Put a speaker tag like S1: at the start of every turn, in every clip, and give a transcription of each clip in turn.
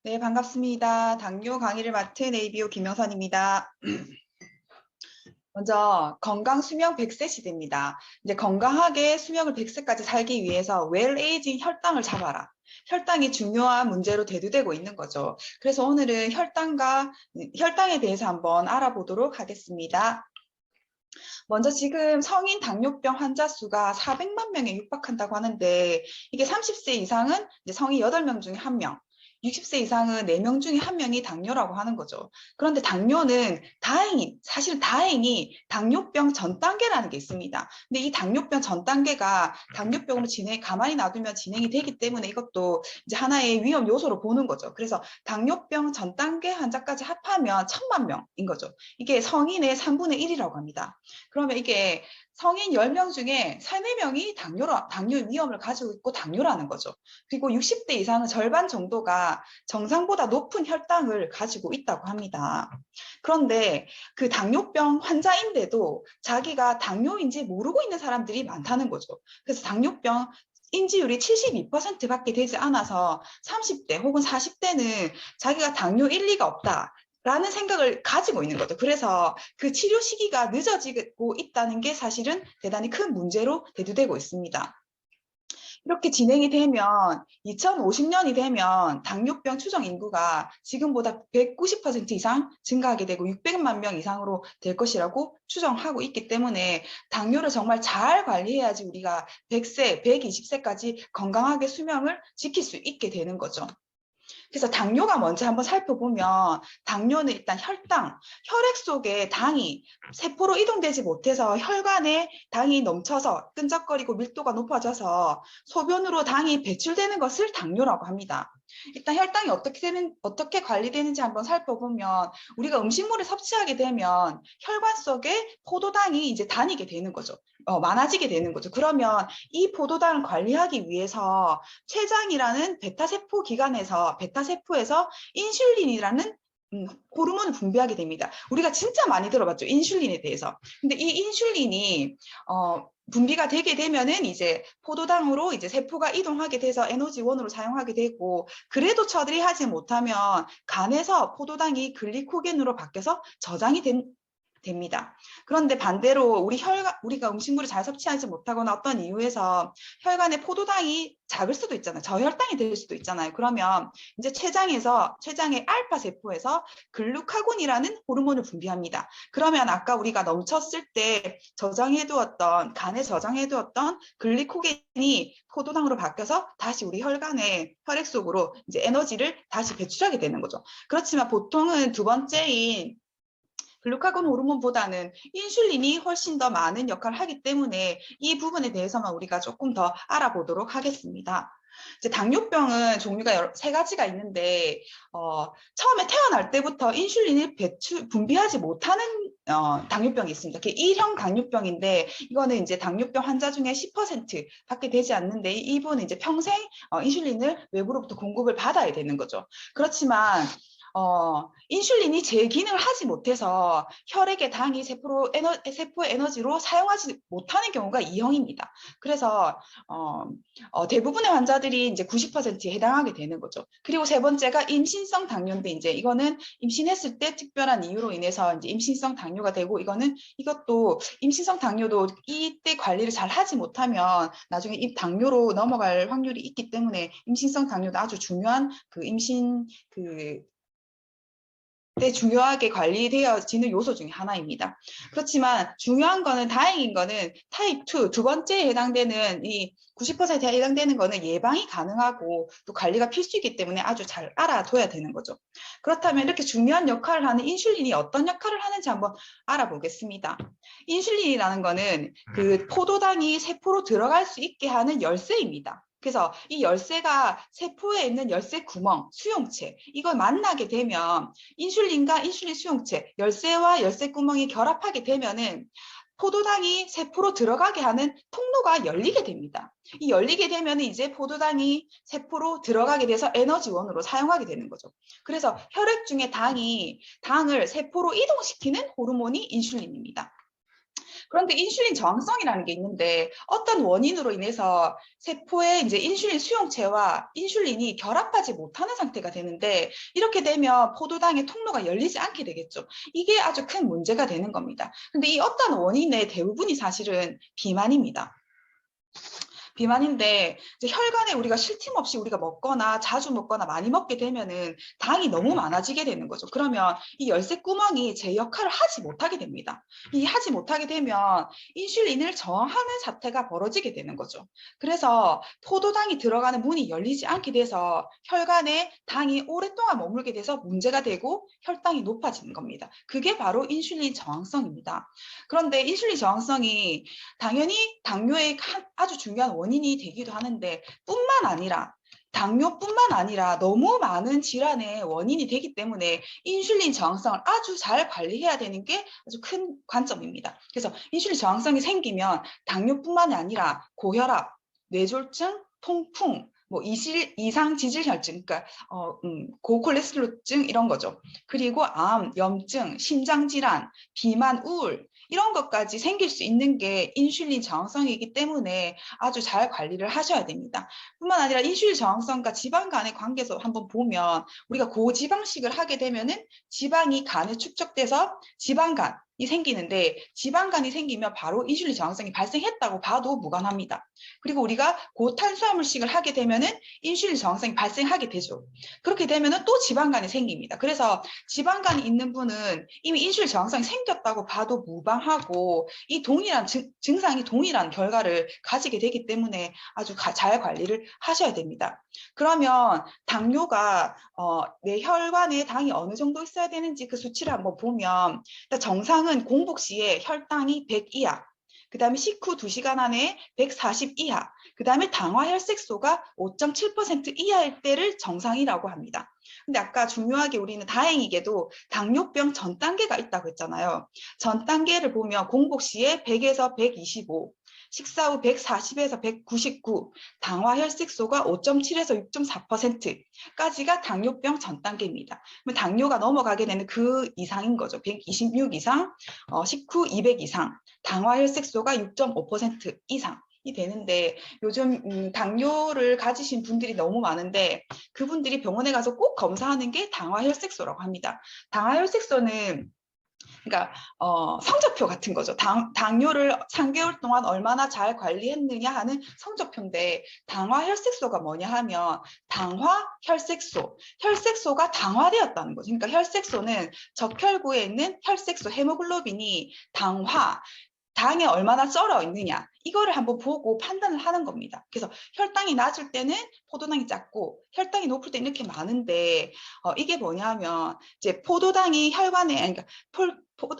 S1: 네, 반갑습니다. 당뇨 강의를 맡은 ABO 김영선입니다. 먼저 건강 수명 100세 시대입니다. 이제 건강하게 수명을 100세까지 살기 위해서 웰에이징 혈당을 잡아라. 혈당이 중요한 문제로 대두되고 있는 거죠. 그래서 오늘은 혈당에 대해서 한번 알아보도록 하겠습니다. 먼저 지금 성인 당뇨병 환자 수가 400만 명에 육박한다고 하는데 이게 30세 이상은 이제 성인 8명 중에 1명, 60세 이상은 4명 중에 1명이 당뇨라고 하는 거죠. 그런데 당뇨는 사실 다행히 당뇨병 전 단계라는 게 있습니다. 근데 이 당뇨병 전 단계가 당뇨병으로 가만히 놔두면 진행이 되기 때문에 이것도 이제 하나의 위험 요소로 보는 거죠. 그래서 당뇨병 전 단계 환자까지 합하면 1000만 명인 거죠. 이게 성인의 3분의 1이라고 합니다. 그러면 이게 성인 10명 중에 3, 4명이 당뇨 위험을 가지고 있고 당뇨라는 거죠. 그리고 60대 이상은 절반 정도가 정상보다 높은 혈당을 가지고 있다고 합니다. 그런데 그 당뇨병 환자인데도 자기가 당뇨인지 모르고 있는 사람들이 많다는 거죠. 그래서 당뇨병 인지율이 72%밖에 되지 않아서 30대 혹은 40대는 자기가 당뇨 일리가 없다. 라는 생각을 가지고 있는 거죠. 그래서 그 치료 시기가 늦어지고 있다는 게 사실은 대단히 큰 문제로 대두되고 있습니다. 이렇게 진행이 되면 2050년이 되면 당뇨병 추정 인구가 지금보다 190% 이상 증가하게 되고 600만 명 이상으로 될 것이라고 추정하고 있기 때문에 당뇨를 정말 잘 관리해야지 우리가 100세, 120세까지 건강하게 수명을 지킬 수 있게 되는 거죠. 그래서 당뇨가 뭔지 한번 살펴보면 당뇨는 일단 혈액 속에 당이 세포로 이동되지 못해서 혈관에 당이 넘쳐서 끈적거리고 밀도가 높아져서 소변으로 당이 배출되는 것을 당뇨라고 합니다. 일단 혈당이 어떻게 관리되는지 한번 살펴보면 우리가 음식물을 섭취하게 되면 혈관 속에 포도당이 이제 다니게 되는 거죠. 많아지게 되는 거죠. 그러면 이 포도당을 관리하기 위해서 췌장이라는 베타세포에서 인슐린이라는 호르몬을 분비하게 됩니다. 우리가 진짜 많이 들어봤죠. 인슐린에 대해서. 근데 이 인슐린이 분비가 되게 되면은 이제 포도당으로 이제 세포가 이동하게 돼서 에너지원으로 사용하게 되고, 그래도 처리하지 못하면 간에서 포도당이 글리코겐으로 바뀌어서 저장이 됩니다. 그런데 반대로 우리가 음식물을 잘 섭취하지 못하거나 어떤 이유에서 혈관에 포도당이 작을 수도 있잖아요. 저혈당이 될 수도 있잖아요. 그러면 이제 췌장의 알파 세포에서 글루카곤이라는 호르몬을 분비합니다. 그러면 아까 우리가 넘쳤을 때 간에 저장해두었던 글리코겐이 포도당으로 바뀌어서 다시 우리 혈액 속으로 이제 에너지를 다시 배출하게 되는 거죠. 그렇지만 보통은 두 번째인 글루카곤 호르몬보다는 인슐린이 훨씬 더 많은 역할을 하기 때문에 이 부분에 대해서만 우리가 조금 더 알아보도록 하겠습니다. 이제 당뇨병은 종류가 3가지가 있는데 처음에 태어날 때부터 인슐린을 분비하지 못하는 당뇨병이 있습니다. 그게 1형 당뇨병인데 이거는 이제 당뇨병 환자 중에 10%밖에 되지 않는데 이분은 이제 평생 인슐린을 외부로부터 공급을 받아야 되는 거죠. 그렇지만 인슐린이 제 기능을 하지 못해서 혈액의 당이 세포의 에너지로 사용하지 못하는 경우가 2형입니다. 그래서 대부분의 환자들이 이제 90%에 해당하게 되는 거죠. 그리고 세 번째가 임신성 당뇨인데 이제 이거는 임신했을 때 특별한 이유로 인해서 이제 임신성 당뇨가 되고 이것도 임신성 당뇨도 이때 관리를 잘 하지 못하면 나중에 이 당뇨로 넘어갈 확률이 있기 때문에 임신성 당뇨도 아주 중요한 때 중요하게 관리되어지는 요소 중에 하나입니다. 그렇지만 중요한 거는 다행인 거는 타입 2, 두 번째에 해당되는 이 90%에 해당되는 거는 예방이 가능하고 또 관리가 필수이기 때문에 아주 잘 알아둬야 되는 거죠. 그렇다면 이렇게 중요한 역할을 하는 인슐린이 어떤 역할을 하는지 한번 알아보겠습니다. 인슐린이라는 거는 그 포도당이 세포로 들어갈 수 있게 하는 열쇠입니다. 그래서 이 열쇠가 세포에 있는 열쇠 구멍, 수용체, 이걸 만나게 되면 인슐린과 인슐린 수용체, 열쇠와 열쇠 구멍이 결합하게 되면은 포도당이 세포로 들어가게 하는 통로가 열리게 됩니다. 이 열리게 되면 이제 포도당이 세포로 들어가게 돼서 에너지원으로 사용하게 되는 거죠. 그래서 혈액 중에 당을 세포로 이동시키는 호르몬이 인슐린입니다. 그런데 인슐린 저항성이라는 게 있는데 어떤 원인으로 인해서 세포의 이제 인슐린 수용체와 인슐린이 결합하지 못하는 상태가 되는데 이렇게 되면 포도당의 통로가 열리지 않게 되겠죠. 이게 아주 큰 문제가 되는 겁니다. 근데 이 어떤 원인의 대부분이 사실은 비만입니다. 비만인데 이제 혈관에 우리가 쉴 틈 없이 우리가 먹거나 자주 먹거나 많이 먹게 되면은 당이 너무 많아지게 되는 거죠. 그러면 이 열쇠구멍이 제 역할을 하지 못하게 됩니다. 이 하지 못하게 되면 인슐린을 저항하는 사태가 벌어지게 되는 거죠. 그래서 포도당이 들어가는 문이 열리지 않게 돼서 혈관에 당이 오랫동안 머물게 돼서 문제가 되고 혈당이 높아지는 겁니다. 그게 바로 인슐린 저항성입니다. 그런데 인슐린 저항성이 당연히 당뇨의 아주 중요한 원인이 되기도 하는데 뿐만 아니라 당뇨뿐만 아니라 너무 많은 질환의 원인이 되기 때문에 인슐린 저항성을 아주 잘 관리해야 되는 게 아주 큰 관점입니다. 그래서 인슐린 저항성이 생기면 당뇨뿐만 아니라 고혈압, 뇌졸중, 통풍, 뭐 이상 지질혈증, 그러니까 고콜레스테롤증 이런 거죠. 그리고 암, 염증, 심장질환, 비만, 우울 이런 것까지 생길 수 있는 게 인슐린 저항성이기 때문에 아주 잘 관리를 하셔야 됩니다. 뿐만 아니라 인슐린 저항성과 지방 간의 관계에서 한번 보면 우리가 고지방식을 하게 되면은 지방이 간에 축적돼서 지방간 이 생기는데 지방간이 생기면 바로 인슐린 저항성이 발생했다고 봐도 무관합니다. 그리고 우리가 고탄수화물식을 하게 되면은 인슐린 저항성이 발생하게 되죠. 그렇게 되면은 또 지방간이 생깁니다. 그래서 지방간이 있는 분은 이미 인슐린 저항성이 생겼다고 봐도 무방하고 이 동일한 증상이 동일한 결과를 가지게 되기 때문에 아주 잘 관리를 하셔야 됩니다. 그러면 당뇨가 내 혈관에 당이 어느 정도 있어야 되는지 그 수치를 한번 보면 정상은 공복 시에 혈당이 100 이하, 그 다음에 식후 2시간 안에 140 이하, 그 다음에 당화 혈색소가 5.7% 이하일 때를 정상이라고 합니다. 근데 아까 중요하게 우리는 다행히게도 당뇨병 전 단계가 있다고 했잖아요. 전 단계를 보면 공복 시에 100에서 125, 식사 후 140에서 199, 당화 혈색소가 5.7에서 6.4%까지가 당뇨병 전 단계입니다. 당뇨가 넘어가게 되는 그 이상인 거죠. 126 이상, 식후 200 이상, 당화 혈색소가 6.5% 이상. 이 되는데 요즘 당뇨를 가지신 분들이 너무 많은데 그분들이 병원에 가서 꼭 검사하는 게 당화 혈색소라고 합니다. 당화 혈색소는 그러니까 성적표 같은 거죠. 당뇨를 3개월 동안 얼마나 잘 관리했느냐 하는 성적표인데 당화 혈색소가 뭐냐 하면 당화 혈색소, 혈색소가 당화되었다는 거죠. 그러니까 혈색소는 적혈구에 있는 혈색소 헤모글로빈이 당에 얼마나 쩔어 있느냐 이거를 한번 보고 판단을 하는 겁니다. 그래서 혈당이 낮을 때는 포도당이 작고 혈당이 높을 때는 이렇게 많은데 이게 뭐냐면 이제 포도당이 그러니까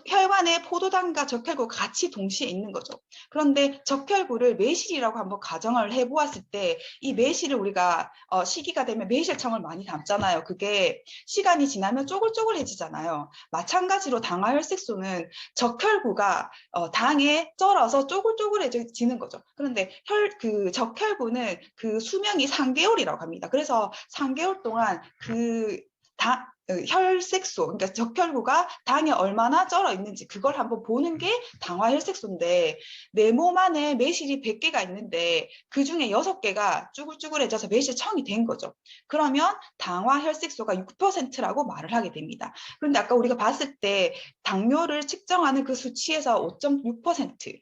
S1: 혈관에 포도당과 적혈구가 같이 동시에 있는 거죠. 그런데 적혈구를 매실이라고 한번 가정을 해보았을 때 이 매실을 우리가 시기가 되면 매실청을 많이 담잖아요. 그게 시간이 지나면 쪼글쪼글해지잖아요. 마찬가지로 당화혈색소는 적혈구가 당에 쩔어서 쪼글쪼글해지는 거죠. 그런데 그 적혈구는 그 수명이 3개월이라고 합니다. 그래서 3개월 동안 혈색소, 그러니까 적혈구가 당에 얼마나 쩔어 있는지 그걸 한번 보는 게 당화혈색소인데 내 몸 안에 매실이 100개가 있는데 그중에 6개가 쭈글쭈글해져서 매실청이 된 거죠. 그러면 당화혈색소가 6%라고 말을 하게 됩니다. 그런데 아까 우리가 봤을 때 당뇨를 측정하는 그 수치에서 5.6%,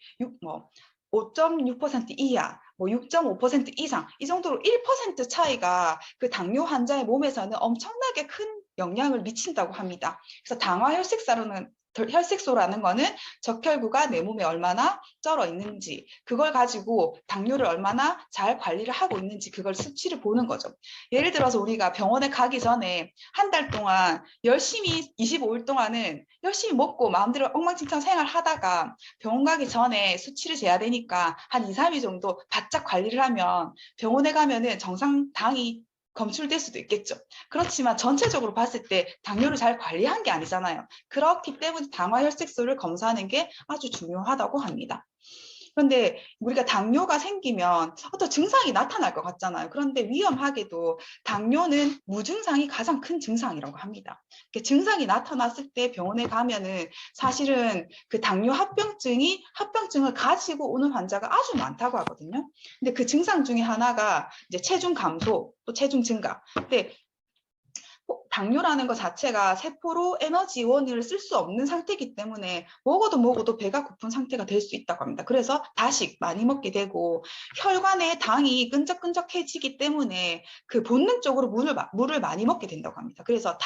S1: 5.6% 이하, 6.5% 이상 이 정도로 1% 차이가 그 당뇨 환자의 몸에서는 엄청나게 큰 영향을 미친다고 합니다. 그래서 당화 혈색소라는 거는 적혈구가 내 몸에 얼마나 쩔어 있는지 그걸 가지고 당뇨를 얼마나 잘 관리를 하고 있는지 그걸 수치를 보는 거죠. 예를 들어서 우리가 병원에 가기 전에 한 달 동안 열심히 25일 동안은 열심히 먹고 마음대로 엉망진창 생활하다가 병원 가기 전에 수치를 재야 되니까 한 2, 3일 정도 바짝 관리를 하면 병원에 가면은 정상 당이 검출될 수도 있겠죠. 그렇지만 전체적으로 봤을 때 당뇨를 잘 관리한 게 아니잖아요. 그렇기 때문에 당화혈색소를 검사하는 게 아주 중요하다고 합니다. 그런데 우리가 당뇨가 생기면 어떤 증상이 나타날 것 같잖아요. 그런데 위험하게도 당뇨는 무증상이 가장 큰 증상이라고 합니다. 증상이 나타났을 때 병원에 가면은 사실은 그 당뇨 합병증을 가지고 오는 환자가 아주 많다고 하거든요. 근데 그 증상 중에 하나가 이제 체중 감소, 또 체중 증가. 근데 당뇨라는 것 자체가 세포로 에너지원을 쓸 수 없는 상태이기 때문에 먹어도 배가 고픈 상태가 될 수 있다고 합니다. 그래서 다식 많이 먹게 되고 혈관에 당이 끈적끈적해지기 때문에 그 본능적으로 물을 많이 먹게 된다고 합니다. 그래서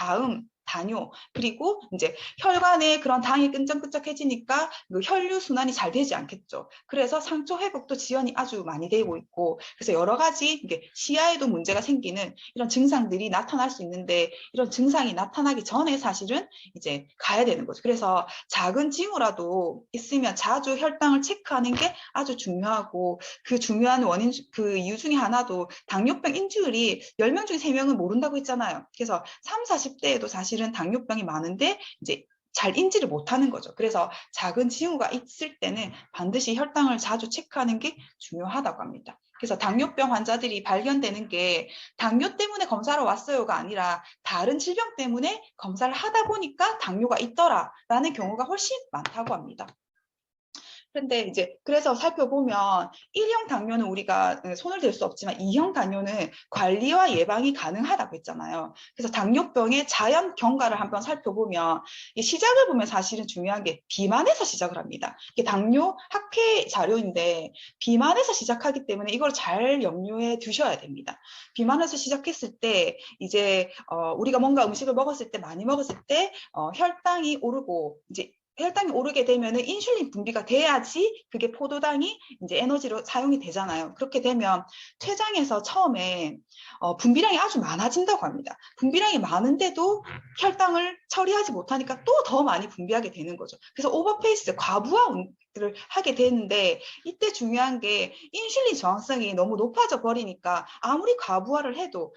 S1: 당뇨, 그리고 이제 혈관에 그런 당이 끈적끈적해지니까 그 혈류 순환이 잘 되지 않겠죠. 그래서 상처 회복도 지연이 아주 많이 되고 있고, 그래서 여러 가지 이게 시야에도 문제가 생기는 이런 증상들이 나타날 수 있는데, 이런 증상이 나타나기 전에 사실은 이제 가야 되는 거죠. 그래서 작은 징후라도 있으면 자주 혈당을 체크하는 게 아주 중요하고, 그 중요한 원인, 그 이유 중에 하나도 당뇨병 인지율이 10명 중에 3명은 모른다고 했잖아요. 그래서 30, 40대에도 사실은 당뇨병이 많은데 이제 잘 인지를 못하는 거죠. 그래서 작은 징후가 있을 때는 반드시 혈당을 자주 체크하는 게 중요하다고 합니다. 그래서 당뇨병 환자들이 발견되는 게 당뇨 때문에 검사를 왔어요가 아니라 다른 질병 때문에 검사를 하다 보니까 당뇨가 있더라라는 경우가 훨씬 많다고 합니다. 그런데 이제 그래서 살펴보면 1형 당뇨는 우리가 손을 댈 수 없지만 2형 당뇨는 관리와 예방이 가능하다고 했잖아요. 그래서 당뇨병의 자연 경과를 한번 살펴보면 시작을 보면 사실은 중요한 게 비만에서 시작을 합니다. 이게 당뇨 학회 자료인데 비만에서 시작하기 때문에 이걸 잘 염두에 두셔야 됩니다. 비만에서 시작했을 때 이제 우리가 뭔가 음식을 먹었을 때 많이 먹었을 때 혈당이 오르고 이제 혈당이 오르게 되면은 인슐린 분비가 돼야지 그게 포도당이 이제 에너지로 사용이 되잖아요. 그렇게 되면 췌장에서 처음에 분비량이 아주 많아진다고 합니다. 분비량이 많은데도 혈당을 처리하지 못하니까 또 더 많이 분비하게 되는 거죠. 그래서 오버페이스, 과부하를 하게 되는데 이때 중요한 게 인슐린 저항성이 너무 높아져 버리니까 아무리 과부하를 해도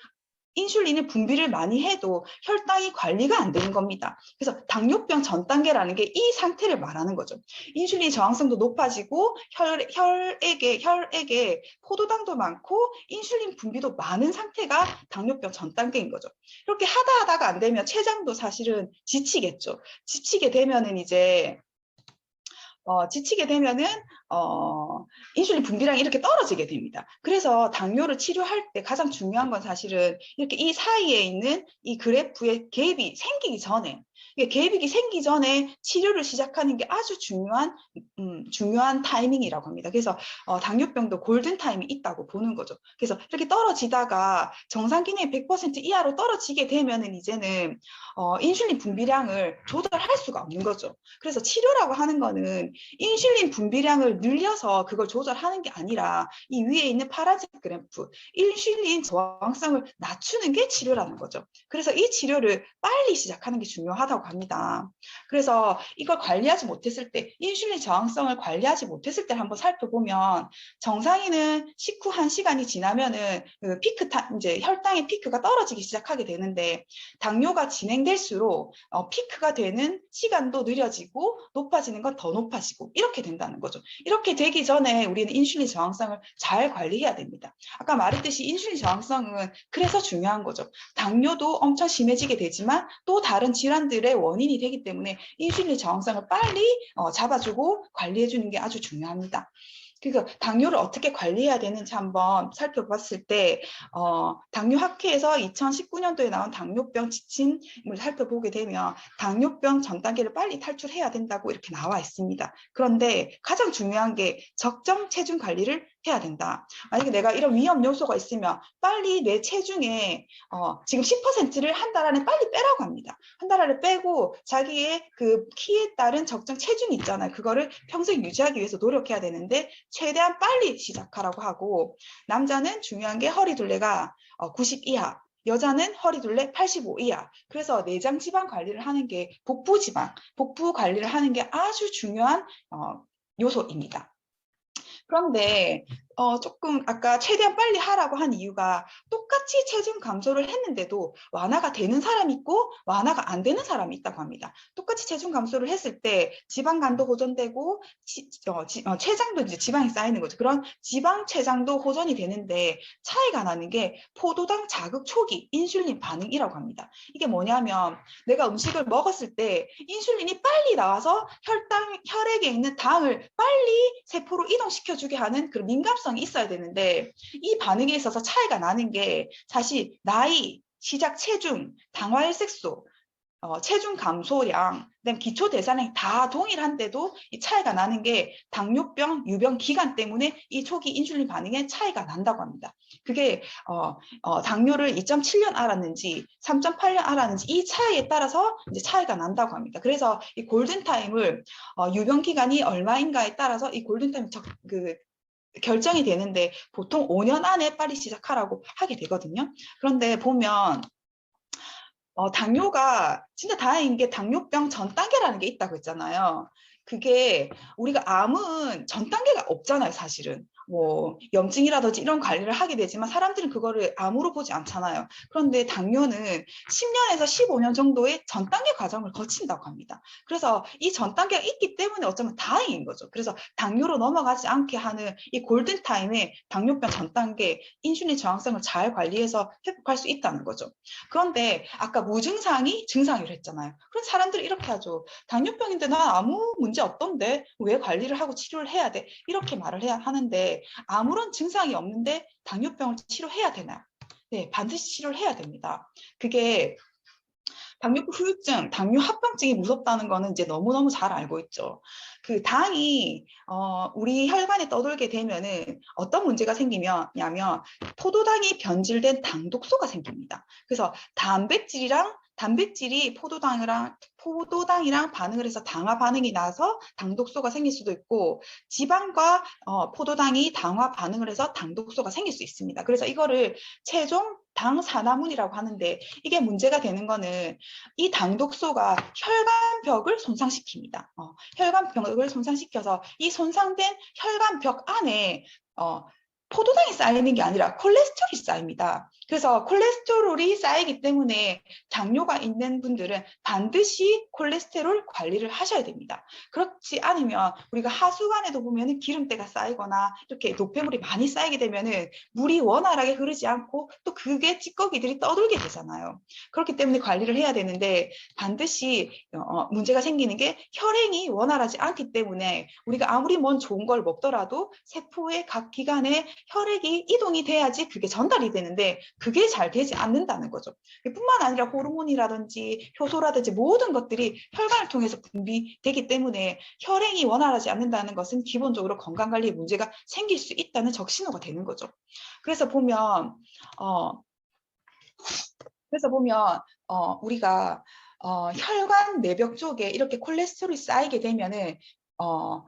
S1: 인슐린의 분비를 많이 해도 혈당이 관리가 안 되는 겁니다. 그래서 당뇨병 전 단계라는 게 이 상태를 말하는 거죠. 인슐린 저항성도 높아지고 혈액에 포도당도 많고 인슐린 분비도 많은 상태가 당뇨병 전 단계인 거죠. 이렇게 하다가 안 되면 췌장도 사실은 지치겠죠. 지치게 되면은 이제 지치게 되면은 인슐린 분비량이 이렇게 떨어지게 됩니다. 그래서 당뇨를 치료할 때 가장 중요한 건 사실은 이렇게 이 사이에 있는 이 그래프에 갭이 생기기 전에 갭이 생기기 전에 치료를 시작하는 게 아주 중요한 타이밍이라고 합니다. 그래서 당뇨병도 골든 타임이 있다고 보는 거죠. 그래서 이렇게 떨어지다가 정상 기능이 100% 이하로 떨어지게 되면은 이제는 인슐린 분비량을 조절할 수가 없는 거죠. 그래서 치료라고 하는 거는 인슐린 분비량을 늘려서 그걸 조절하는 게 아니라 이 위에 있는 파란색 그래프, 인슐린 저항성을 낮추는 게 치료라는 거죠. 그래서 이 치료를 빨리 시작하는 게 중요하다고 합니다. 그래서 이걸 관리하지 못했을 때, 인슐린 저항성을 관리하지 못했을 때 한번 살펴보면 정상인은 식후 1시간이 지나면은 그 이제 혈당의 피크가 떨어지기 시작하게 되는데 당뇨가 진행될수록 피크가 되는 시간도 느려지고 높아지는 건 더 높아지고 이렇게 된다는 거죠. 이렇게 되기 전에 우리는 인슐린 저항성을 잘 관리해야 됩니다. 아까 말했듯이 인슐린 저항성은 그래서 중요한 거죠. 당뇨도 엄청 심해지게 되지만 또 다른 질환들의 원인이 되기 때문에 인슐린 저항성을 빨리 잡아주고 관리해주는 게 아주 중요합니다. 그래서 당뇨를 어떻게 관리해야 되는지 한번 살펴봤을 때 당뇨 학회에서 2019년도에 나온 당뇨병 지침을 살펴보게 되면 당뇨병 전 단계를 빨리 탈출해야 된다고 이렇게 나와 있습니다. 그런데 가장 중요한 게 적정 체중 관리를 해야 된다. 만약에 내가 이런 위험 요소가 있으면 빨리 내 체중에 지금 10%를 한 달 안에 빨리 빼라고 합니다. 한 달 안에 빼고 자기의 그 키에 따른 적정 체중이 있잖아요. 그거를 평생 유지하기 위해서 노력해야 되는데 최대한 빨리 시작하라고 하고, 남자는 중요한 게 허리 둘레가 90 이하, 여자는 허리 둘레 85 이하. 그래서 내장 지방 관리를 하는 게 복부 관리를 하는 게 아주 중요한 요소입니다. 그런데 조금 아까 최대한 빨리 하라고 한 이유가 똑같이 체중 감소를 했는데도 완화가 되는 사람이 있고 완화가 안 되는 사람이 있다고 합니다. 똑같이 체중 감소를 했을 때 지방간도 호전되고 췌장도 이제 지방이 쌓이는 거죠. 그런 지방 췌장도 호전이 되는데 차이가 나는 게 포도당 자극 초기 인슐린 반응이라고 합니다. 이게 뭐냐면 내가 음식을 먹었을 때 인슐린이 빨리 나와서 혈액에 있는 당을 빨리 세포로 이동시켜주게 하는 그런 민감성이 있어야 되는데 이 반응에 있어서 차이가 나는 게 사실 나이, 시작 체중, 당화혈색소, 체중 감소량, 그다음 기초 대사량이 다 동일한데도 이 차이가 나는 게 당뇨병 유병 기간 때문에 이 초기 인슐린 반응에 차이가 난다고 합니다. 그게 당뇨를 2.7년 알았는지 3.8년 알았는지 이 차이에 따라서 이제 차이가 난다고 합니다. 그래서 이 골든 타임을 유병 기간이 얼마인가에 따라서 이 골든 타임 결정이 되는데 보통 5년 안에 빨리 시작하라고 하게 되거든요. 그런데 보면 당뇨가 진짜 다행인 게 당뇨병 전 단계라는 게 있다고 했잖아요. 그게 우리가 암은 전 단계가 없잖아요, 사실은. 뭐 염증이라든지 이런 관리를 하게 되지만 사람들은 그거를 암으로 보지 않잖아요. 그런데 당뇨는 10년에서 15년 정도의 전 단계 과정을 거친다고 합니다. 그래서 이 전 단계가 있기 때문에 어쩌면 다행인 거죠. 그래서 당뇨로 넘어가지 않게 하는 이 골든 타임에 당뇨병 전 단계 인슐린 저항성을 잘 관리해서 회복할 수 있다는 거죠. 그런데 아까 무증상이 증상이라고 했잖아요. 그런 사람들이 이렇게 하죠. 당뇨병인데 난 아무 문제 없던데 왜 관리를 하고 치료를 해야 돼? 이렇게 말을 해야 하는데 아무런 증상이 없는데 당뇨병을 치료해야 되나요? 네, 반드시 치료를 해야 됩니다. 그게 당뇨 후유증, 당뇨 합병증이 무섭다는 거는 이제 너무너무 잘 알고 있죠. 그 당이 우리 혈관에 떠돌게 되면은 어떤 문제가 생기냐면 포도당이 변질된 당독소가 생깁니다. 그래서 단백질이 포도당이랑 반응을 해서 당화 반응이 나서 당독소가 생길 수도 있고 지방과 포도당이 당화 반응을 해서 당독소가 생길 수 있습니다. 그래서 이거를 최종 당산화문이라고 하는데 이게 문제가 되는 거는 이 당독소가 혈관벽을 손상시킵니다. 혈관벽을 손상시켜서 이 손상된 혈관벽 안에 포도당이 쌓이는 게 아니라 콜레스테롤이 쌓입니다. 그래서 콜레스테롤이 쌓이기 때문에 당뇨가 있는 분들은 반드시 콜레스테롤 관리를 하셔야 됩니다. 그렇지 않으면 우리가 하수관에도 보면 기름때가 쌓이거나 이렇게 노폐물이 많이 쌓이게 되면 물이 원활하게 흐르지 않고 또 그게 찌꺼기들이 떠돌게 되잖아요. 그렇기 때문에 관리를 해야 되는데 반드시 문제가 생기는 게 혈행이 원활하지 않기 때문에 우리가 아무리 뭔 좋은 걸 먹더라도 세포의 각 기관에 혈액이 이동이 돼야지 그게 전달이 되는데 그게 잘 되지 않는다는 거죠. 뿐만 아니라 호르몬이라든지 효소라든지 모든 것들이 혈관을 통해서 분비되기 때문에 혈행이 원활하지 않는다는 것은 기본적으로 건강관리에 문제가 생길 수 있다는 적신호가 되는 거죠. 그래서 보면 우리가 혈관 내벽 쪽에 이렇게 콜레스테롤이 쌓이게 되면은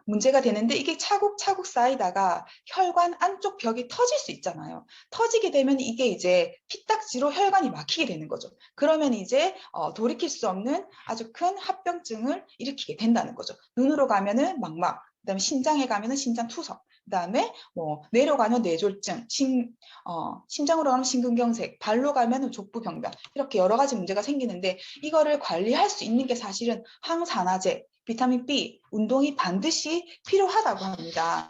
S1: 문제가 되는데 이게 차곡차곡 쌓이다가 혈관 안쪽 벽이 터질 수 있잖아요. 터지게 되면 이게 이제 피딱지로 혈관이 막히게 되는 거죠. 그러면 이제 돌이킬 수 없는 아주 큰 합병증을 일으키게 된다는 거죠. 눈으로 가면은 망막, 그다음에 신장에 가면은 신장 투석, 그다음에 뭐 뇌로 가면 뇌졸중, 심장으로 가면 심근경색, 발로 가면 족부병변 이렇게 여러 가지 문제가 생기는데 이거를 관리할 수 있는 게 사실은 항산화제, 비타민 B, 운동이 반드시 필요하다고 합니다.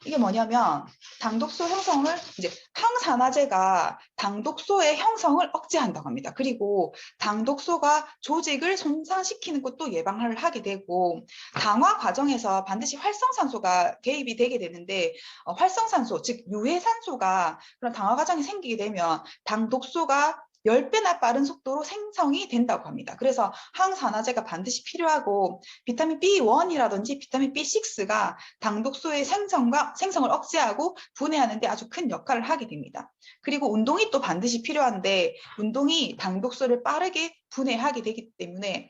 S1: 이게 뭐냐면 당독소 형성을 이제 항산화제가 당독소의 형성을 억제한다고 합니다. 그리고 당독소가 조직을 손상시키는 것도 예방을 하게 되고 당화 과정에서 반드시 활성산소가 개입이 되게 되는데 활성산소 즉 유해산소가 그런 당화 과정이 생기게 되면 당독소가 10배나 빠른 속도로 생성이 된다고 합니다. 그래서 항산화제가 반드시 필요하고 비타민 B1이라든지 비타민 B6가 당독소의 생성을 억제하고 분해하는 데 아주 큰 역할을 하게 됩니다. 그리고 운동이 또 반드시 필요한데 운동이 당독소를 빠르게 분해하게 되기 때문에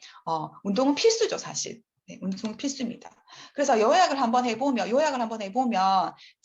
S1: 운동은 필수죠, 사실. 네, 운동은 필수입니다. 그래서 요약을 한번 해보면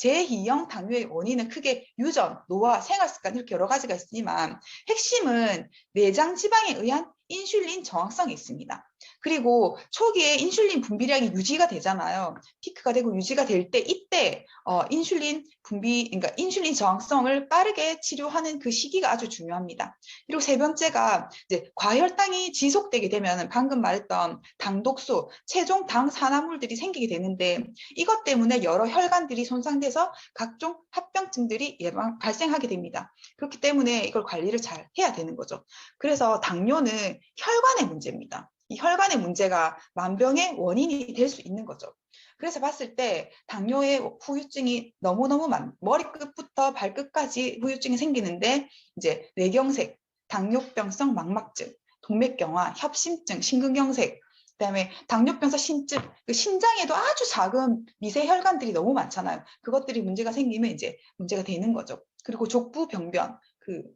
S1: 제2형 당뇨의 원인은 크게 유전, 노화, 생활습관 이렇게 여러 가지가 있지만 핵심은 내장 지방에 의한 인슐린 저항성이 있습니다. 그리고 초기에 인슐린 분비량이 유지가 되잖아요. 피크가 되고 유지가 될 때 이때 인슐린 분비, 그러니까 인슐린 저항성을 빠르게 치료하는 그 시기가 아주 중요합니다. 그리고 세 번째가 이제 과혈당이 지속되게 되면 방금 말했던 당독소, 최종 당 산화물들이 생기게 되는데 이것 때문에 여러 혈관들이 손상돼서 각종 합병증들이 발생하게 됩니다. 그렇기 때문에 이걸 관리를 잘 해야 되는 거죠. 그래서 당뇨는 혈관의 문제입니다. 이 혈관의 문제가 만병의 원인이 될 수 있는 거죠. 그래서 봤을 때 당뇨의 후유증이 너무너무 머리끝부터 발끝까지 후유증이 생기는데 이제 뇌경색, 당뇨병성 망막증, 동맥경화, 협심증, 심근경색, 그다음에 당뇨병성 신증, 그 심장에도 아주 작은 미세 혈관들이 너무 많잖아요. 그것들이 문제가 생기면 이제 문제가 되는 거죠. 그리고 족부 병변,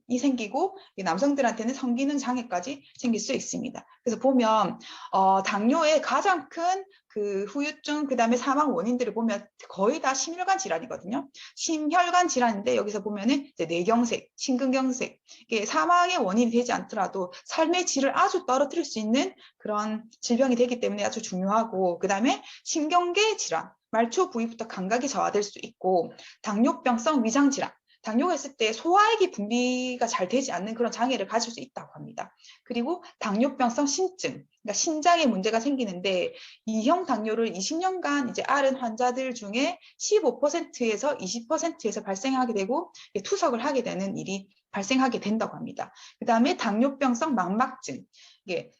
S1: 이 생기고 남성들한테는 성기능 장애까지 생길 수 있습니다. 그래서 보면 당뇨의 가장 큰 그 후유증, 그 다음에 사망 원인들을 보면 거의 다 심혈관 질환이거든요. 심혈관 질환인데 여기서 보면은 이제 뇌경색, 심근경색, 이게 사망의 원인이 되지 않더라도 삶의 질을 아주 떨어뜨릴 수 있는 그런 질병이 되기 때문에 아주 중요하고, 그 다음에 신경계 질환, 말초 부위부터 감각이 저하될 수 있고, 당뇨병성 위장 질환, 당뇨가 있을 때 소화액이 분비가 잘 되지 않는 그런 장애를 가질 수 있다고 합니다. 그리고 당뇨병성 신증, 그러니까 신장에 문제가 생기는데 2형 당뇨를 20년간 이제 앓은 환자들 중에 15%에서 20%에서 발생하게 되고 투석을 하게 되는 일이 발생하게 된다고 합니다. 그 다음에 당뇨병성 망막증, 이게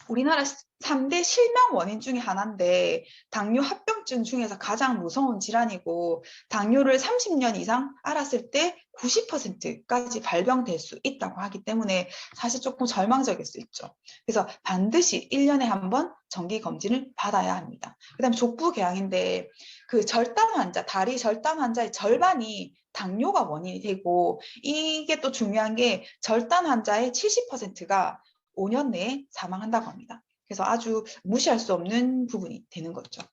S1: 우리나라 3대 실명 원인 중에 하나인데 당뇨 합병증 중에서 가장 무서운 질환이고, 당뇨를 30년 이상 앓았을 때 90%까지 발병될 수 있다고 하기 때문에 사실 조금 절망적일 수 있죠. 그래서 반드시 1년에 한 번 정기 검진을 받아야 합니다. 그다음에 족부궤양인데 그 절단 환자, 다리 절단 환자의 절반이 당뇨가 원인이 되고, 이게 또 중요한 게 절단 환자의 70%가 5년 내에 사망한다고 합니다. 그래서 아주 무시할 수 없는 부분이 되는 거죠.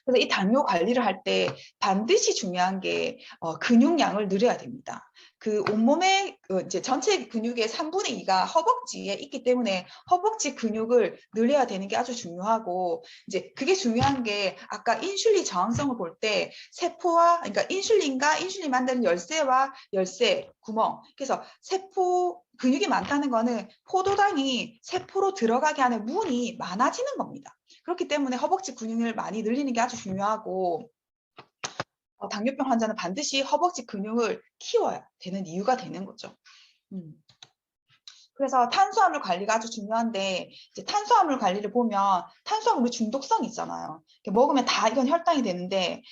S1: 그래서 이 당뇨 관리를 할 때 반드시 중요한 게 근육량을 늘려야 됩니다. 그 온몸의 이제 전체 근육의 3분의 2가 허벅지에 있기 때문에 허벅지 근육을 늘려야 되는 게 아주 중요하고, 이제 그게 중요한 게 아까 인슐린 저항성을 볼 때 세포와, 그러니까 인슐린과 인슐린 만드는 열쇠와 열쇠 구멍, 그래서 세포 근육이 많다는 거는 포도당이 세포로 들어가게 하는 문이 많아지는 겁니다. 그렇기 때문에 허벅지 근육을 많이 늘리는 게 아주 중요하고, 당뇨병 환자는 반드시 허벅지 근육을 키워야 되는 이유가 되는 거죠. 그래서 탄수화물 관리가 아주 중요한데, 이제 탄수화물 관리를 보면 탄수화물 중독성이 있잖아요. 먹으면 다 이건 혈당이 되는데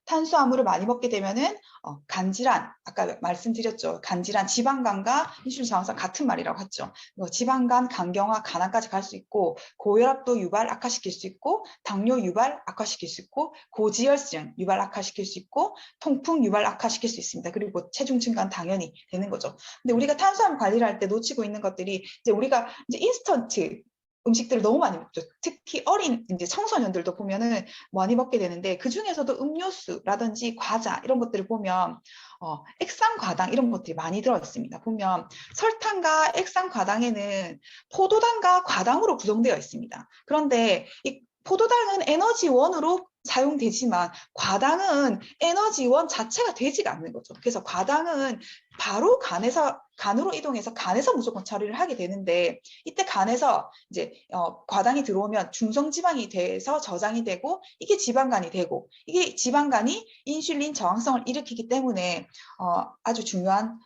S1: 탄수화물을 많이 먹게 되면은 간질환, 아까 말씀드렸죠. 간질환, 지방간과 인슐린 저항성 같은 말이라고 했죠. 지방간, 간경화, 간암까지 갈 수 있고, 고혈압도 유발 악화시킬 수 있고, 당뇨 유발 악화시킬 수 있고, 고지혈증 유발 악화시킬 수 있고, 통풍 유발 악화시킬 수 있습니다. 그리고 체중 증가는 당연히 되는 거죠. 근데 우리가 탄수화물 관리를 할 때 놓치고 있는 것들이, 이제 우리가 이제 인스턴트 음식들을 너무 많이 먹죠. 특히 어린 이제 청소년들도 보면은 많이 먹게 되는데, 그 중에서도 음료수라든지 과자 이런 것들을 보면 액상과당 이런 것들이 많이 들어 있습니다. 보면 설탕과 액상과당에는 포도당과 과당으로 구성되어 있습니다. 그런데 이 포도당은 에너지원으로 사용되지만 과당은 에너지원 자체가 되지가 않는 거죠. 그래서 과당은 바로 간으로 이동해서 간에서 무조건 처리를 하게 되는데, 이때 간에서 이제 과당이 들어오면 중성지방이 돼서 저장이 되고, 이게 지방간이 되고, 이게 지방간이 인슐린 저항성을 일으키기 때문에 아주 중요한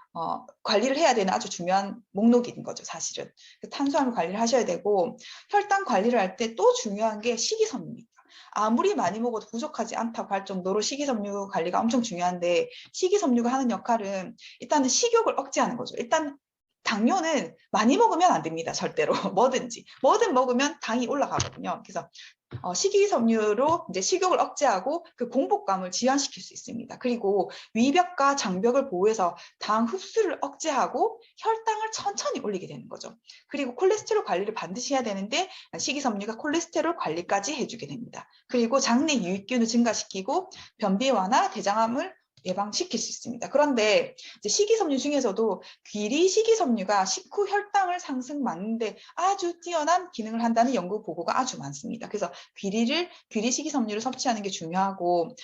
S1: 관리를 해야 되는 아주 중요한 목록인 거죠, 사실은. 탄수화물 관리를 하셔야 되고, 혈당 관리를 할 때 또 중요한 게 식이섬유입니다. 아무리 많이 먹어도 부족하지 않다고 할 정도로 식이섬유 관리가 엄청 중요한데, 식이섬유가 하는 역할은 일단은 식욕을 억제하는 거죠. 일단 당뇨는 많이 먹으면 안 됩니다, 절대로. 뭐든 먹으면 당이 올라가거든요. 그래서 식이섬유로 이제 식욕을 억제하고 그 공복감을 지연시킬 수 있습니다. 그리고 위벽과 장벽을 보호해서 당 흡수를 억제하고 혈당을 천천히 올리게 되는 거죠. 그리고 콜레스테롤 관리를 반드시 해야 되는데, 식이섬유가 콜레스테롤 관리까지 해주게 됩니다. 그리고 장내 유익균을 증가시키고 변비 완화, 대장암을 예방시킬 수 있습니다. 그런데 이제 식이섬유 중에서도 귀리 식이섬유가 식후 혈당을 상승 막는데 아주 뛰어난 기능을 한다는 연구 보고가 아주 많습니다. 그래서 귀리 식이섬유를 섭취하는 게 중요하고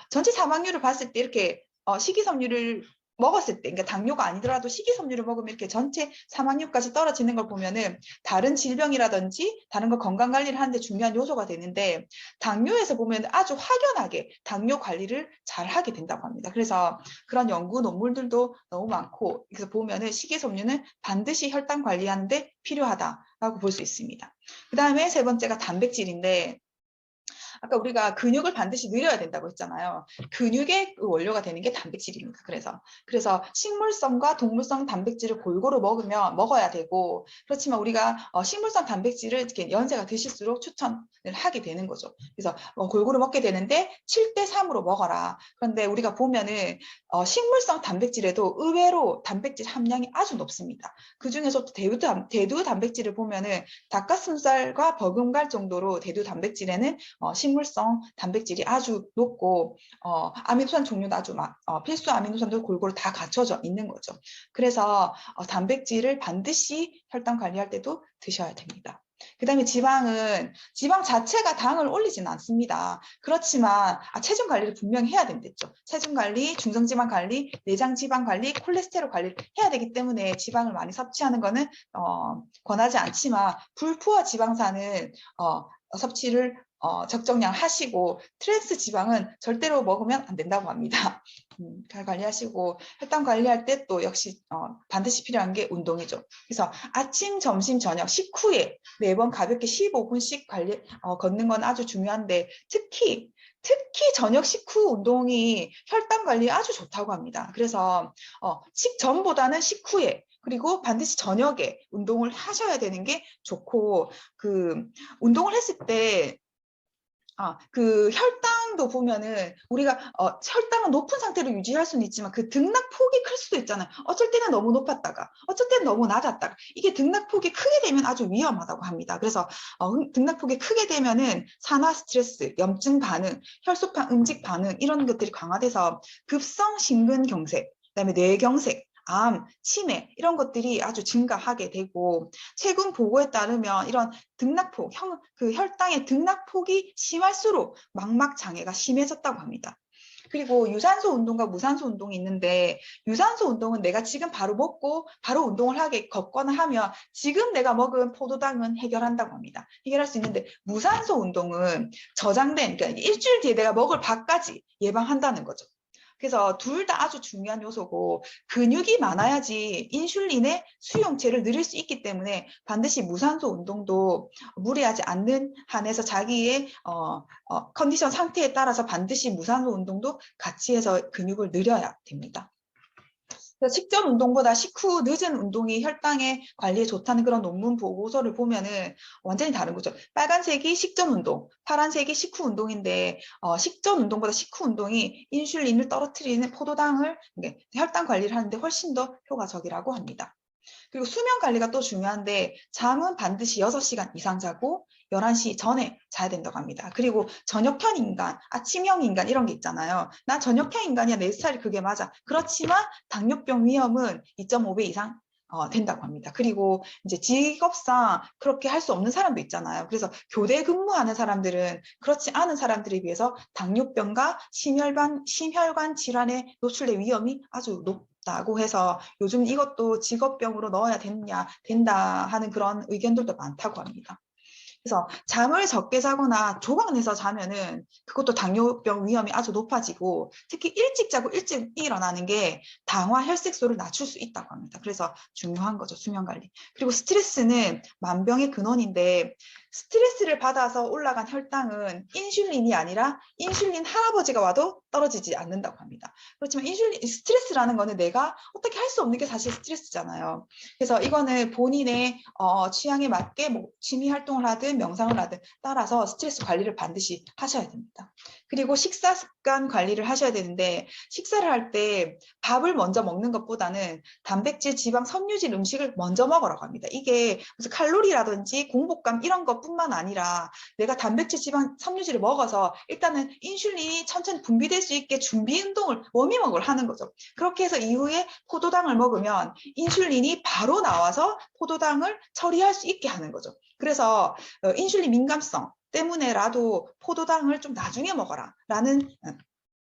S1: 전체 사망률을 봤을 때 이렇게 식이섬유를 먹었을 때, 그러니까 당뇨가 아니더라도 식이섬유를 먹으면 이렇게 전체 사망률까지 떨어지는 걸 보면은 다른 질병이라든지 다른 거 건강 관리를 하는데 중요한 요소가 되는데 당뇨에서 보면 아주 확연하게 당뇨 관리를 잘 하게 된다고 합니다. 그래서 그런 연구 논문들도 너무 많고, 그래서 보면은 식이섬유는 반드시 혈당 관리하는데 필요하다라고 볼 수 있습니다. 그 다음에 세 번째가 단백질인데, 아까 우리가 근육을 반드시 늘려야 된다고 했잖아요. 근육의 그 원료가 되는 게 단백질입니다. 그래서 식물성과 동물성 단백질을 골고루 먹어야 되고, 그렇지만 우리가 식물성 단백질을 이렇게 연세가 드실수록 추천을 하게 되는 거죠. 그래서 골고루 먹게 되는데 7대3으로 먹어라. 그런데 우리가 보면은 식물성 단백질에도 의외로 단백질 함량이 아주 높습니다. 그 중에서도 대두 단백질을 보면은 닭가슴살과 버금갈 정도로 대두 단백질에는 식물성 단백질이 아주 높고 아미노산 종류도 아주 필수 아미노산도 골고루 다 갖춰져 있는 거죠. 그래서 단백질을 반드시 혈당 관리할 때도 드셔야 됩니다. 그 다음에 지방 자체가 당을 올리지는 않습니다. 그렇지만 체중 관리를 분명히 해야 된댔죠. 체중 관리, 중성지방 관리, 내장 지방 관리, 콜레스테롤 관리를 해야 되기 때문에 지방을 많이 섭취하는 거는 권하지 않지만 불포화 지방산은 섭취를 적정량 하시고, 트랜스 지방은 절대로 먹으면 안 된다고 합니다. 잘 관리하시고, 혈당 관리할 때 또 역시 반드시 필요한 게 운동이죠. 그래서 아침, 점심, 저녁 식후에 매번 가볍게 15분씩 걷는 건 아주 중요한데, 특히 저녁 식후 운동이 혈당 관리에 아주 좋다고 합니다. 그래서 식전보다는 식후에, 그리고 반드시 저녁에 운동을 하셔야 되는 게 좋고, 운동을 했을 때 그 혈당도 보면은 우리가 혈당은 높은 상태로 유지할 수는 있지만 그 등락폭이 클 수도 있잖아요. 어쩔 때는 너무 높았다가 어쩔 때는 너무 낮았다가, 이게 등락폭이 크게 되면 아주 위험하다고 합니다. 그래서 등락폭이 크게 되면은 산화 스트레스, 염증 반응, 혈소판 음직 반응 이런 것들이 강화돼서 급성 심근경색, 그다음에 뇌경색, 암, 치매 이런 것들이 아주 증가하게 되고, 최근 보고에 따르면 이런 등락폭, 혈당의 등락폭이 심할수록 망막 장애가 심해졌다고 합니다. 그리고 유산소 운동과 무산소 운동이 있는데, 유산소 운동은 내가 지금 바로 먹고 바로 운동을 걷거나 하면 지금 내가 먹은 포도당은 해결한다고 합니다. 해결할 수 있는데, 무산소 운동은 저장된, 그러니까 일주일 뒤에 내가 먹을 밥까지 예방한다는 거죠. 그래서 둘 다 아주 중요한 요소고, 근육이 많아야지 인슐린의 수용체를 늘릴 수 있기 때문에 반드시 무산소 운동도 무리하지 않는 한에서 자기의 컨디션 상태에 따라서 반드시 무산소 운동도 같이 해서 근육을 늘려야 됩니다. 식전 운동보다 식후 늦은 운동이 혈당의 관리에 좋다는 그런 논문 보고서를 보면은 완전히 다른 거죠. 빨간색이 식전 운동, 파란색이 식후 운동인데 식전 운동보다 식후 운동이 인슐린을 떨어뜨리는 포도당을, 혈당 관리를 하는데 훨씬 더 효과적이라고 합니다. 그리고 수면 관리가 또 중요한데, 잠은 반드시 6시간 이상 자고 11시 전에 자야 된다고 합니다. 그리고 저녁형 인간, 아침형 인간 이런 게 있잖아요. 난 저녁형 인간이야, 내 스타일이 그게 맞아. 그렇지만 당뇨병 위험은 2.5배 이상 된다고 합니다. 그리고 이제 직업상 그렇게 할 수 없는 사람도 있잖아요. 그래서 교대 근무하는 사람들은 그렇지 않은 사람들에 비해서 당뇨병과 심혈관 질환에 노출될 위험이 아주 높다고 해서 요즘 이것도 직업병으로 넣어야 된다 하는 그런 의견들도 많다고 합니다. 그래서 잠을 적게 자거나 조각 내서 자면은 그것도 당뇨병 위험이 아주 높아지고, 특히 일찍 자고 일찍 일어나는 게 당화 혈색소를 낮출 수 있다고 합니다. 그래서 중요한 거죠, 수면 관리. 그리고 스트레스는 만병의 근원인데, 스트레스를 받아서 올라간 혈당은 인슐린이 아니라 인슐린 할아버지가 와도 떨어지지 않는다고 합니다. 그렇지만 스트레스라는 거는 내가 어떻게 할 수 없는 게 사실 스트레스잖아요. 그래서 이거는 본인의 취향에 맞게 취미 활동을 하든 명상을 하든 따라서 스트레스 관리를 반드시 하셔야 됩니다. 그리고 식사 습관 관리를 하셔야 되는데 식사를 할 때 밥을 먼저 먹는 것보다는 단백질, 지방, 섬유질 음식을 먼저 먹으라고 합니다. 이게 무슨 칼로리라든지 공복감 이런 것뿐만 아니라 내가 단백질, 지방, 섬유질을 먹어서 일단은 인슐린이 천천히 분비될 수 있게 준비 운동을 워밍업을 하는 거죠. 그렇게 해서 이후에 포도당을 먹으면 인슐린이 바로 나와서 포도당을 처리할 수 있게 하는 거죠. 그래서 인슐린 민감성 때문에라도 포도당을 좀 나중에 먹어라 라는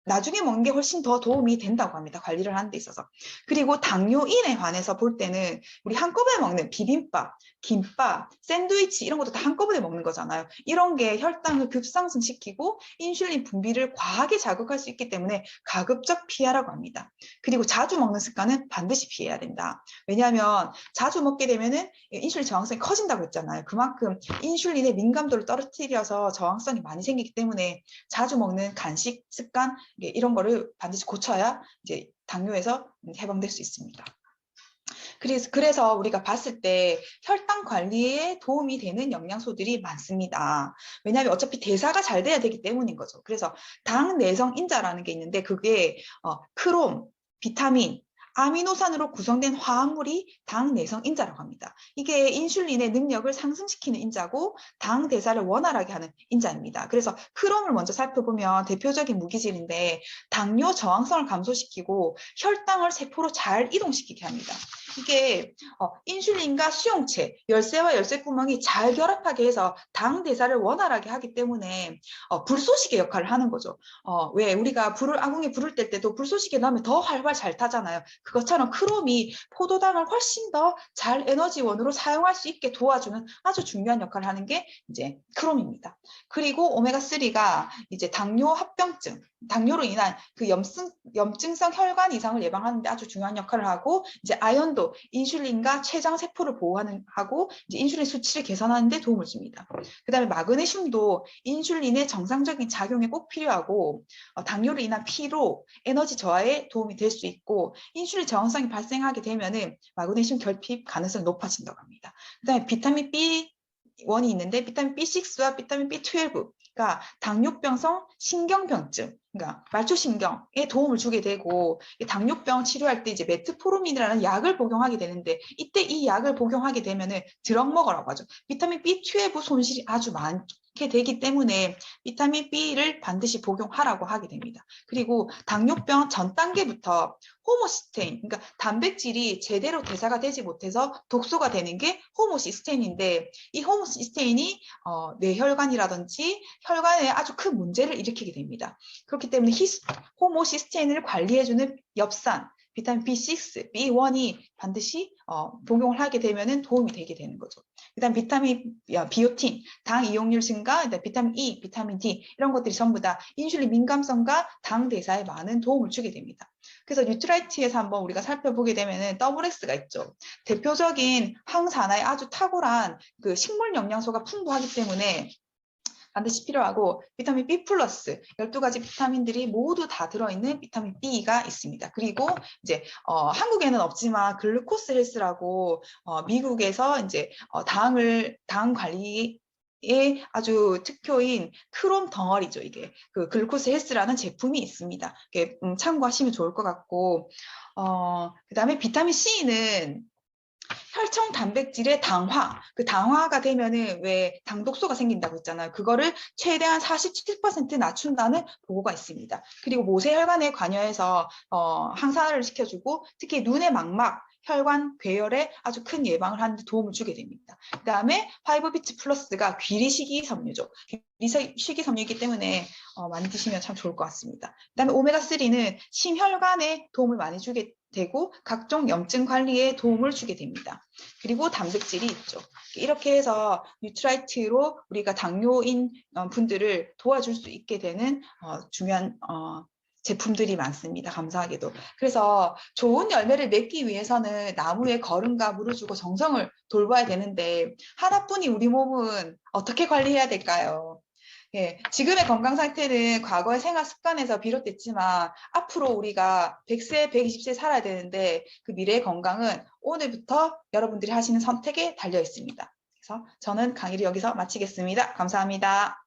S1: 나중에 먹는 게 훨씬 더 도움이 된다고 합니다. 관리를 하는 데 있어서. 그리고 당뇨인에 관해서 볼 때는 우리 한꺼번에 먹는 비빔밥, 김밥, 샌드위치 이런 것도 다 한꺼번에 먹는 거잖아요. 이런 게 혈당을 급상승시키고 인슐린 분비를 과하게 자극할 수 있기 때문에 가급적 피하라고 합니다. 그리고 자주 먹는 습관은 반드시 피해야 된다. 왜냐하면 자주 먹게 되면은 인슐린 저항성이 커진다고 했잖아요. 그만큼 인슐린의 민감도를 떨어뜨려서 저항성이 많이 생기기 때문에 자주 먹는 간식 습관 이런 거를 반드시 고쳐야 이제 당뇨에서 해방될 수 있습니다. 그래서 우리가 봤을 때 혈당 관리에 도움이 되는 영양소들이 많습니다. 왜냐하면 어차피 대사가 잘 돼야 되기 때문인 거죠. 그래서 당내성인자라는 게 있는데 그게 크롬, 비타민, 아미노산으로 구성된 화합물이 당내성인자라고 합니다. 이게 인슐린의 능력을 상승시키는 인자고 당 대사를 원활하게 하는 인자입니다. 그래서 크롬을 먼저 살펴보면 대표적인 무기질인데 당뇨 저항성을 감소시키고 혈당을 세포로 잘 이동시키게 합니다. 이게 인슐린과 수용체, 열쇠와 열쇠구멍이 잘 결합하게 해서 당 대사를 원활하게 하기 때문에 불쏘시개 역할을 하는 거죠. 왜 우리가 아궁이 불을 뗄 때도 불쏘시개 넣으면 더 활활 잘 타잖아요. 그것처럼 크롬이 포도당을 훨씬 더 잘 에너지원으로 사용할 수 있게 도와주는 아주 중요한 역할을 하는 게 이제 크롬입니다. 그리고 오메가3가 이제 당뇨 합병증, 당뇨로 인한 그 염증성 혈관 이상을 예방하는 데 아주 중요한 역할을 하고 이제 아연도 인슐린과 췌장 세포를 보호하고 이제 인슐린 수치를 개선하는 데 도움을 줍니다. 그다음에 마그네슘도 인슐린의 정상적인 작용에 꼭 필요하고 당뇨로 인한 피로, 에너지 저하에 도움이 될 수 있고 인슐린 저항성이 발생하게 되면은 마그네슘 결핍 가능성이 높아진다고 합니다. 그다음에 비타민 B1이 있는데 비타민 B6와 비타민 B12가 당뇨병성 신경병증, 그러니까 말초신경에 도움을 주게 되고 당뇨병 치료할 때 이제 메트포르민이라는 약을 복용하게 되는데 이때 이 약을 복용하게 되면은 드럭 먹으라고 하죠. 비타민 B12 손실이 아주 많게 되기 때문에 비타민 B를 반드시 복용하라고 하게 됩니다. 그리고 당뇨병 전 단계부터 호모시스테인, 그러니까 단백질이 제대로 대사가 되지 못해서 독소가 되는 게 호모시스테인인데 이 호모시스테인이 뇌혈관이라든지 혈관에 아주 큰 문제를 일으키게 됩니다. 그렇기 때문에 호모시스테인을 관리해주는 엽산, 비타민 B6, B1이 반드시 복용을 하게 되면 도움이 되게 되는 거죠. 그다음 비오틴, 당 이용률 증가, 비타민 E, 비타민 D 이런 것들이 전부 다 인슐린 민감성과 당 대사에 많은 도움을 주게 됩니다. 그래서 뉴트라이트에서 한번 우리가 살펴보게 되면은 WX가 있죠. 대표적인 항산화에 아주 탁월한 그 식물 영양소가 풍부하기 때문에 반드시 필요하고 비타민 B 플러스 12가지 비타민들이 모두 다 들어있는 비타민 B가 있습니다. 그리고 이제 한국에는 없지만 글루코스 헬스라고 미국에서 이제 당 관리 의 아주 특효인 크롬 덩어리죠. 이게 그 글루코스 헬스라는 제품이 있습니다. 이게 참고하시면 좋을 것 같고 그다음에 비타민 C는 혈청 단백질의 당화, 그 당화가 되면은 왜 당독소가 생긴다고 했잖아요. 그거를 최대한 47% 낮춘다는 보고가 있습니다. 그리고 모세혈관에 관여해서 항산화를 시켜주고 특히 눈의 망막, 혈관 괴열에 아주 큰 예방을 하는 데 도움을 주게 됩니다. 그 다음에 파이브비트 플러스가 귀리식이섬유죠. 귀리식이섬유이기 때문에 많이 드시면 참 좋을 것 같습니다. 그 다음에 오메가3는 심혈관에 도움을 많이 주게 되고 각종 염증 관리에 도움을 주게 됩니다. 그리고 단백질이 있죠. 이렇게 해서 뉴트라이트로 우리가 당뇨인 분들을 도와줄 수 있게 되는 중요한 제품들이 많습니다. 감사하게도. 그래서 좋은 열매를 맺기 위해서는 나무에 거름과 물을 주고 정성을 돌봐야 되는데 하나뿐인 우리 몸은 어떻게 관리해야 될까요? 예, 지금의 건강 상태는 과거의 생활 습관에서 비롯됐지만 앞으로 우리가 100세, 120세 살아야 되는데 그 미래의 건강은 오늘부터 여러분들이 하시는 선택에 달려 있습니다. 그래서 저는 강의를 여기서 마치겠습니다. 감사합니다.